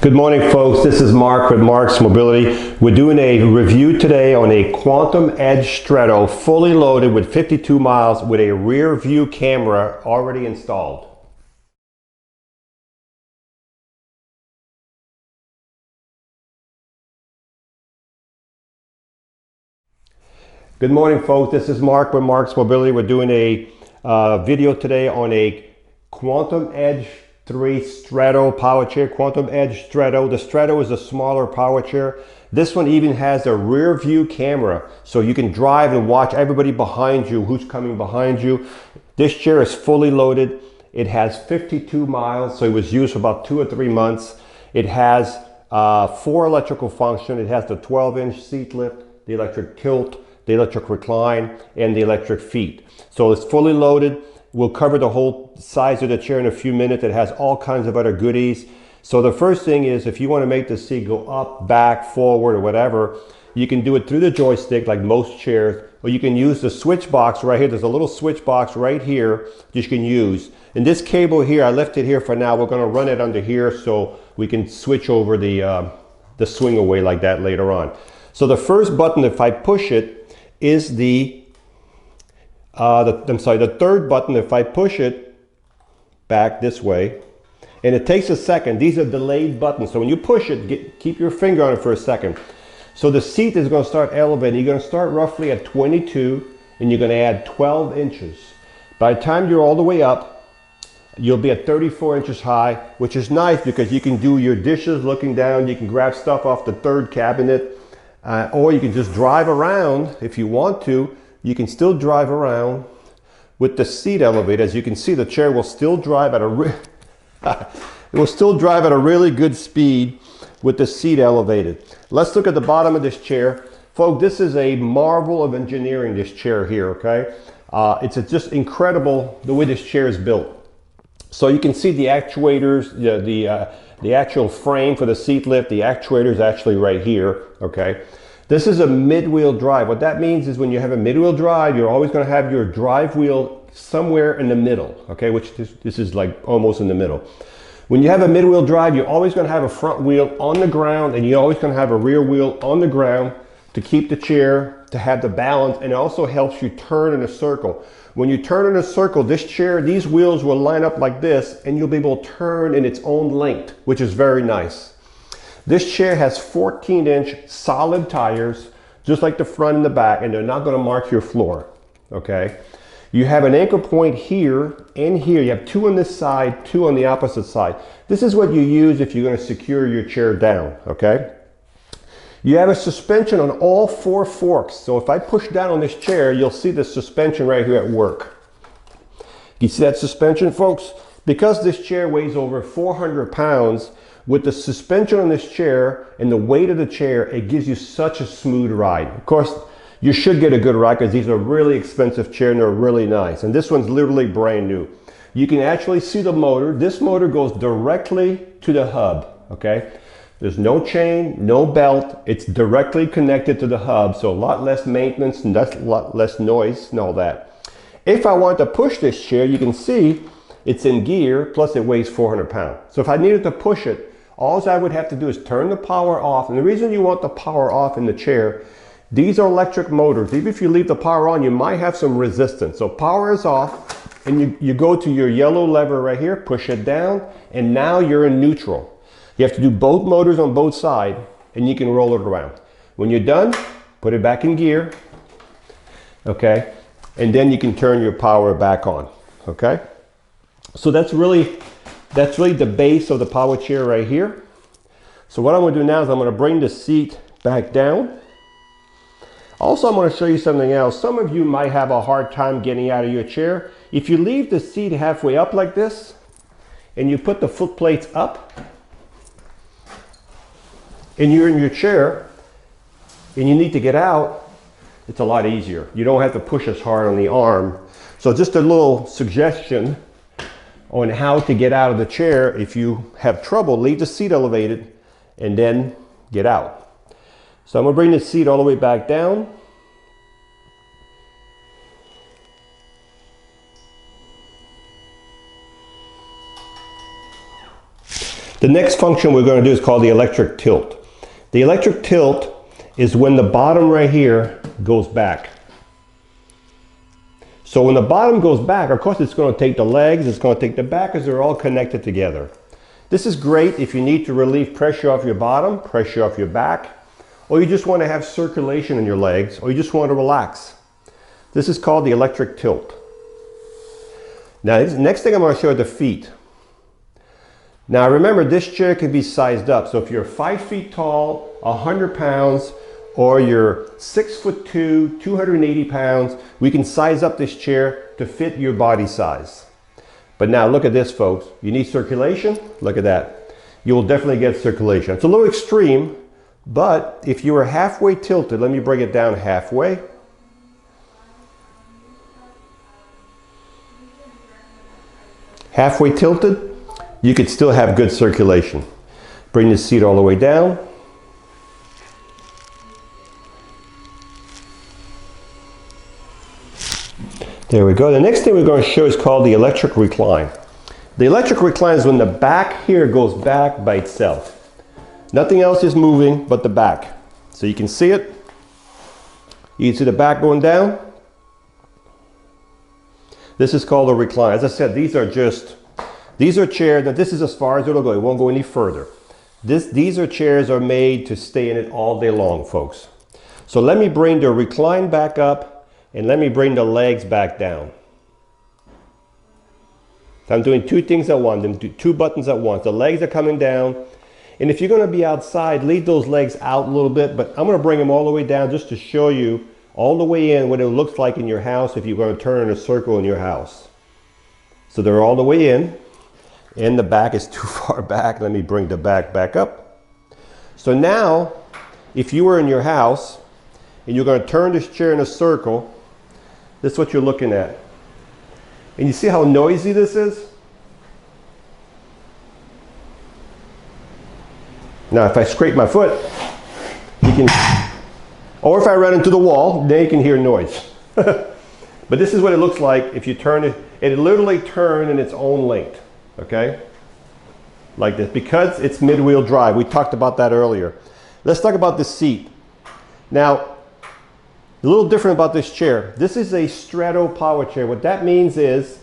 Good morning, folks. This is Marc with Marc's Mobility. We're doing a review today on a Quantum Edge Stretto, fully loaded with 52 miles with a rear view camera already installed. Good morning, folks. This is Marc with Marc's Mobility. We're doing a video today on a Quantum Edge 3 Stretto power chair, Quantum Edge Stretto. The Stretto is a smaller power chair. This one even has a rear view camera, so you can drive and watch everybody behind you, who's coming behind you. This chair is fully loaded. It has 52 miles, so it was used for about 2 or 3 months. It has 4 electrical functions. It has the 12-inch seat lift, the electric tilt, the electric recline, and the electric feet. So it's fully loaded. We'll cover the whole size of the chair in a few minutes. It has all kinds of other goodies. So the first thing is, if you want to make the seat go up, back, forward, or whatever, you can do it through the joystick like most chairs, or you can use the switch box right here. There's a little switch box right here that you can use. And this cable here, I left it here for now. We're going to run it under here so we can switch over the swing away like that later on. So the first button, if I push it, is the third button. If I push it back this way, and it takes a second. These are delayed buttons, so when you push it, keep your finger on it for a second. So the seat is going to start elevating. You're going to start roughly at 22, and you're going to add 12 inches. By the time you're all the way up, you'll be at 34 inches high, which is nice because you can do your dishes looking down. You can grab stuff off the third cabinet, or you can just drive around if you want to. You can still drive around with the seat elevated. As you can see, the chair will still drive at a really good speed with the seat elevated. Let's look at the bottom of this chair. Folks, this is a marvel of engineering, this chair here, okay? It's just incredible the way this chair is built. So you can see the actuators, the actual frame for the seat lift, the actuator is actually right here, okay? This is a mid-wheel drive. What that means is when you have a mid-wheel drive, you're always going to have your drive wheel somewhere in the middle, okay, which this is like almost in the middle. When you have a mid-wheel drive, you're always going to have a front wheel on the ground, and you're always going to have a rear wheel on the ground to keep the chair, to have the balance, and it also helps you turn in a circle. When you turn in a circle, this chair, these wheels will line up like this, and you'll be able to turn in its own length, which is very nice. This chair has 14-inch solid tires, just like the front and the back, and they're not going to mark your floor, okay? You have an anchor point here and here. You have 2 on this side, 2 on the opposite side. This is what you use if you're going to secure your chair down, okay? You have a suspension on all 4 forks. So if I push down on this chair, you'll see the suspension right here at work. You see that suspension, folks? Because this chair weighs over 400 pounds, with the suspension on this chair and the weight of the chair, it gives you such a smooth ride. Of course, you should get a good ride because these are really expensive chairs and they're really nice. And this one's literally brand new. You can actually see the motor. This motor goes directly to the hub, okay? There's no chain, no belt. It's directly connected to the hub, so a lot less maintenance and that's a lot less noise and all that. If I want to push this chair, you can see it's in gear, plus it weighs 400 pounds. So if I needed to push it, all I would have to do is turn the power off. And the reason you want the power off in the chair, these are electric motors. Even if you leave the power on, you might have some resistance. So power is off, and you go to your yellow lever right here, push it down, and now you're in neutral. You have to do both motors on both sides, and you can roll it around. When you're done, put it back in gear, okay? And then you can turn your power back on, okay? So that's really the base of the power chair right here. So what I'm going to do now is I'm going to bring the seat back down. Also, I'm going to show you something else. Some of you might have a hard time getting out of your chair. If you leave the seat halfway up like this, and you put the foot plates up, and you're in your chair, and you need to get out, it's a lot easier. You don't have to push as hard on the arm. So just a little suggestion on how to get out of the chair. If you have trouble, leave the seat elevated and then get out. So I'm going to bring the seat all the way back down. The next function we're going to do is called the electric tilt. The electric tilt is when the bottom right here goes back. So when the bottom goes back, of course it's going to take the legs, it's going to take the back, because they're all connected together. This is great if you need to relieve pressure off your bottom, pressure off your back, or you just want to have circulation in your legs, or you just want to relax. This is called the electric tilt. Now, next thing I'm going to show you the feet. Now remember, this chair can be sized up. So if you're 5 feet tall, 100 pounds, or you're 6'2", 280 pounds, we can size up this chair to fit your body size. But now look at this, folks. You need circulation? Look at that. You will definitely get circulation. It's a little extreme, but if you were halfway tilted, let me bring it down halfway. Halfway tilted, you could still have good circulation. Bring the seat all the way down. There we go. The next thing we're going to show is called the electric recline. The electric recline is when the back here goes back by itself. Nothing else is moving but the back. So you can see it. You can see the back going down. This is called a recline. As I said, these are chairs. Now this is as far as it'll go. It won't go any further. These chairs are made to stay in it all day long, folks. So let me bring the recline back up, and let me bring the legs back down. So I'm doing two things at once. I'm doing two buttons at once. The legs are coming down. And if you're going to be outside, leave those legs out a little bit, but I'm going to bring them all the way down just to show you all the way in what it looks like in your house if you're going to turn in a circle in your house. So they're all the way in, and the back is too far back. Let me bring the back up. So now, if you were in your house and you're going to turn this chair in a circle, this is what you're looking at. And you see how noisy this is? Now, if I scrape my foot, you can, or if I run into the wall, then you can hear noise. But this is what it looks like if you turn it. It literally turns in its own length, okay? Like this, because it's mid-wheel drive. We talked about that earlier. Let's talk about the seat. Now, a little different about this chair. This is a Stretto power chair. What that means is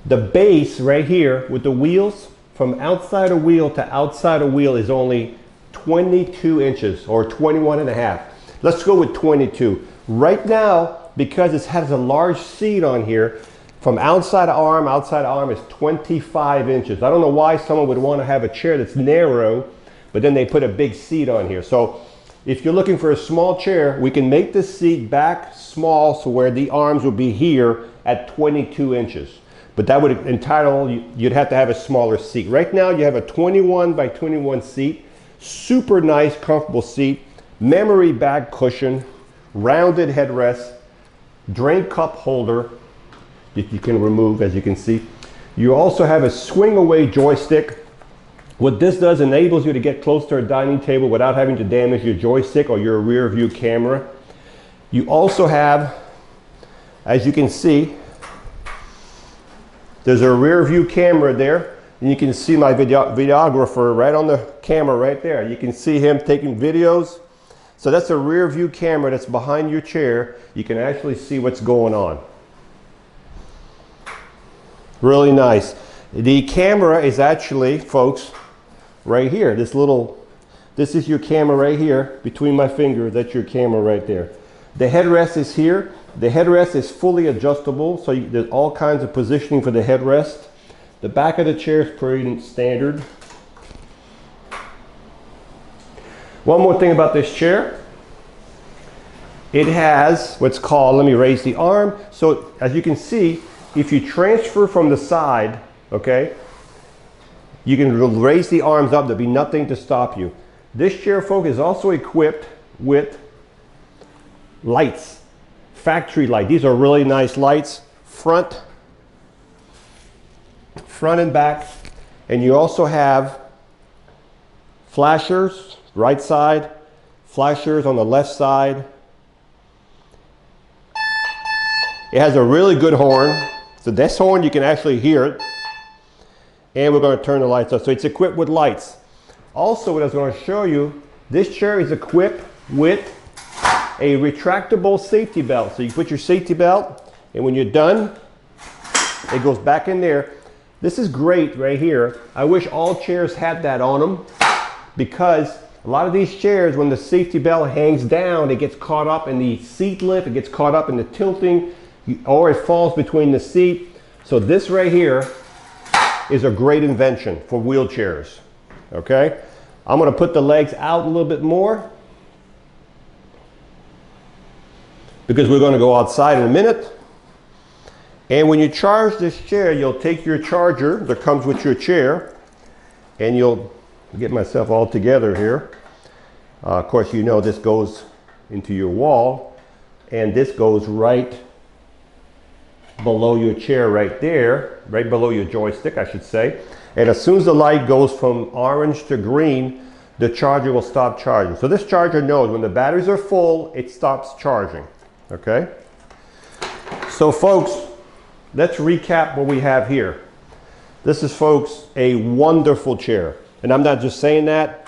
the base right here with the wheels, from outside a wheel to outside a wheel, is only 22 inches or 21 and a half. Let's go with 22. Right now, because it has a large seat on here, from outside arm is 25 inches. I don't know why someone would want to have a chair that's narrow, but then they put a big seat on here. So if you're looking for a small chair, we can make this seat back small so where the arms will be here at 22 inches. But that would entitle, you'd have to have a smaller seat. Right now you have a 21 by 21 seat, super nice, comfortable seat, memory back cushion, rounded headrest, drain cup holder that you can remove, as you can see. You also have a swing away joystick. What this does enables you to get close to a dining table without having to damage your joystick or your rear view camera. You also have, as you can see, there's a rear view camera there, and you can see my videographer right on the camera right there. You can see him taking videos. So that's a rear view camera that's behind your chair. You can actually see what's going on. Really nice. The camera is actually, folks, right here. This is your camera right here between my fingers. That's your camera right there. The headrest is here. The headrest is fully adjustable, so there's all kinds of positioning for the headrest. The back of the chair is pretty standard. One more thing about this chair. It has what's called, let me raise the arm. So as you can see, if you transfer from the side, okay, you can raise the arms up. There'll be nothing to stop you. This chair, folks, is also equipped with lights, factory light. These are really nice lights, front and back. And you also have flashers, right side, flashers on the left side. It has a really good horn. So this horn, you can actually hear it. And we're going to turn the lights on. So it's equipped with lights. Also, what I was going to show you, this chair is equipped with a retractable safety belt. So you put your safety belt, and when you're done, it goes back in there. This is great right here. I wish all chairs had that on them, because a lot of these chairs, when the safety belt hangs down, it gets caught up in the seat lift, it gets caught up in the tilting, or it falls between the seat. So this right here is a great invention for wheelchairs. Okay, I'm going to put the legs out a little bit more because we're going to go outside in a minute. And when you charge this chair, you'll take your charger that comes with your chair, and you'll get myself all together here. Of course, you know this goes into your wall, and this goes right below your chair right there, right below your joystick, I should say. And as soon as the light goes from orange to green, the charger will stop charging. So this charger knows when the batteries are full, it stops charging. Okay? So folks, let's recap what we have here. This is, folks, a wonderful chair. And I'm not just saying that.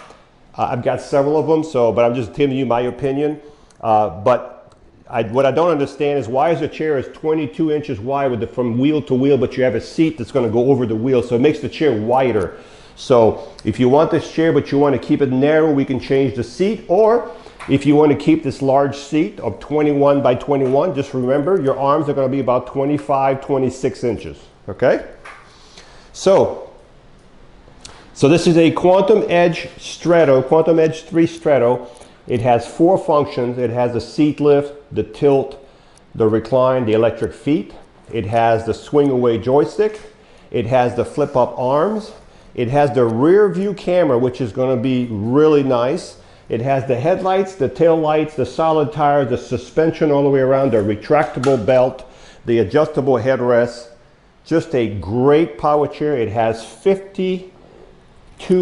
I've got several of them, but I'm just telling you my opinion. What I don't understand is, why is the chair is 22 inches wide from wheel to wheel, but you have a seat that's going to go over the wheel, so it makes the chair wider. So if you want this chair but you want to keep it narrow, we can change the seat. Or if you want to keep this large seat of 21 by 21, just remember your arms are going to be about 25, 26 inches. Okay? So this is a Quantum Edge Stretto, Quantum Edge 3 Stretto. It has 4 functions. It has the seat lift, the tilt, the recline, the electric feet. It has the swing away joystick. It has the flip up arms. It has the rear view camera, which is going to be really nice. It has the headlights, the tail lights, the solid tires, the suspension all the way around, the retractable belt, the adjustable headrest. Just a great power chair. It has 52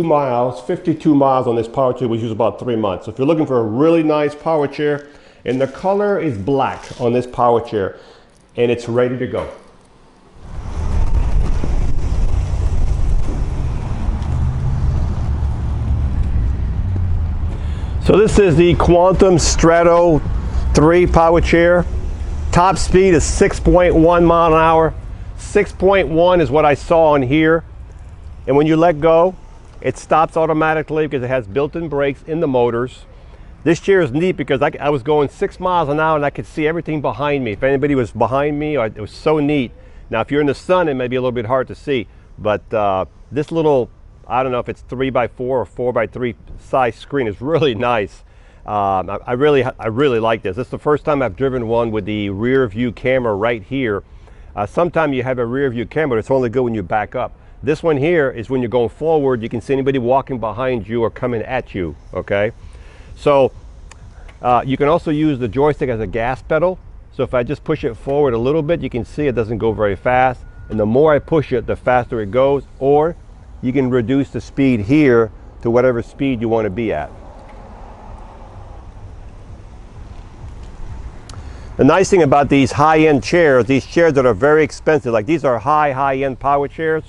miles on this power chair, which is about 3 months. So if you're looking for a really nice power chair, and the color is black on this power chair, and it's ready to go. So this is the Quantum Stretto 3 power chair. Top speed is 6.1 mile an hour. 6.1 is what I saw on here. And when you let go, it stops automatically because it has built-in brakes in the motors. This chair is neat because I was going 6 miles an hour and I could see everything behind me. If anybody was behind me, it was so neat. Now, if you're in the sun, it may be a little bit hard to see, but this little, I don't know if it's 3x4 or 4x3 size screen is really nice. I really like this. This is the first time I've driven one with the rear view camera right here. Sometimes you have a rear view camera, but it's only good when you back up. This one here is when you're going forward, you can see anybody walking behind you or coming at you, okay? So you can also use the joystick as a gas pedal. So if I just push it forward a little bit, you can see it doesn't go very fast. And the more I push it, the faster it goes. Or you can reduce the speed here to whatever speed you want to be at. The nice thing about these high-end chairs, these chairs that are very expensive, like these are high-end power chairs,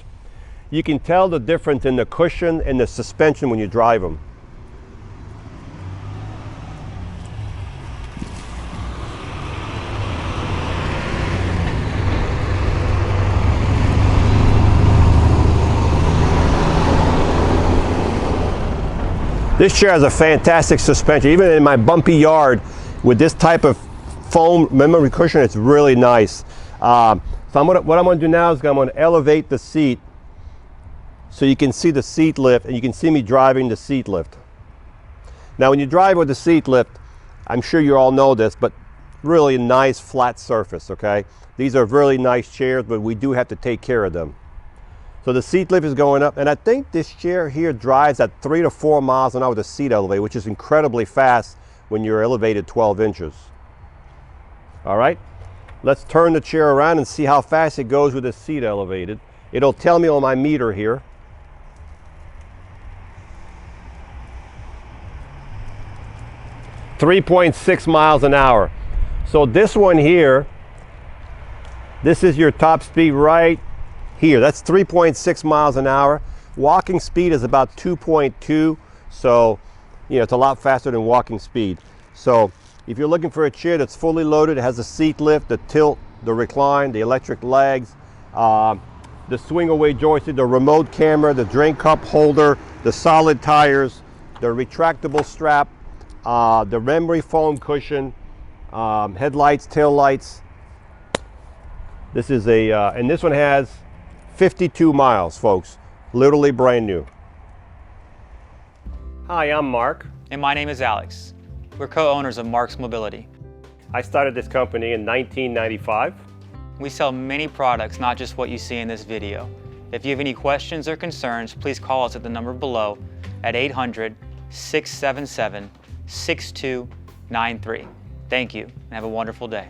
you can tell the difference in the cushion and the suspension when you drive them. This chair has a fantastic suspension. Even in my bumpy yard with this type of foam memory cushion, it's really nice. So what I'm going to do now is I'm going to elevate the seat so you can see the seat lift, and you can see me driving the seat lift. Now when you drive with the seat lift, I'm sure you all know this, but really nice flat surface, okay? These are really nice chairs, but we do have to take care of them. So the seat lift is going up, and I think this chair here drives at 3 to 4 miles an hour with the seat elevated, which is incredibly fast when you're elevated 12 inches. All right, let's turn the chair around and see how fast it goes with the seat elevated. It'll tell me on my meter here. .6 miles an hour. So this one here, this is your top speed right here. That's 3.6 miles an hour. Walking speed is about 2.2, so you know, it's a lot faster than walking speed. So if you're looking for a chair that's fully loaded, it has a seat lift, the tilt, the recline, the electric legs, the swing away joystick, the remote camera, the drink cup holder, the solid tires, the retractable strap, the memory foam cushion, headlights, tail lights. This is a, and this one has 52 miles, folks. Literally brand new. Hi, I'm Mark. And my name is Alex. We're co-owners of Marc's Mobility. I started this company in 1995. We sell many products, not just what you see in this video. If you have any questions or concerns, please call us at the number below at 800-677-6293. Thank you, and have a wonderful day.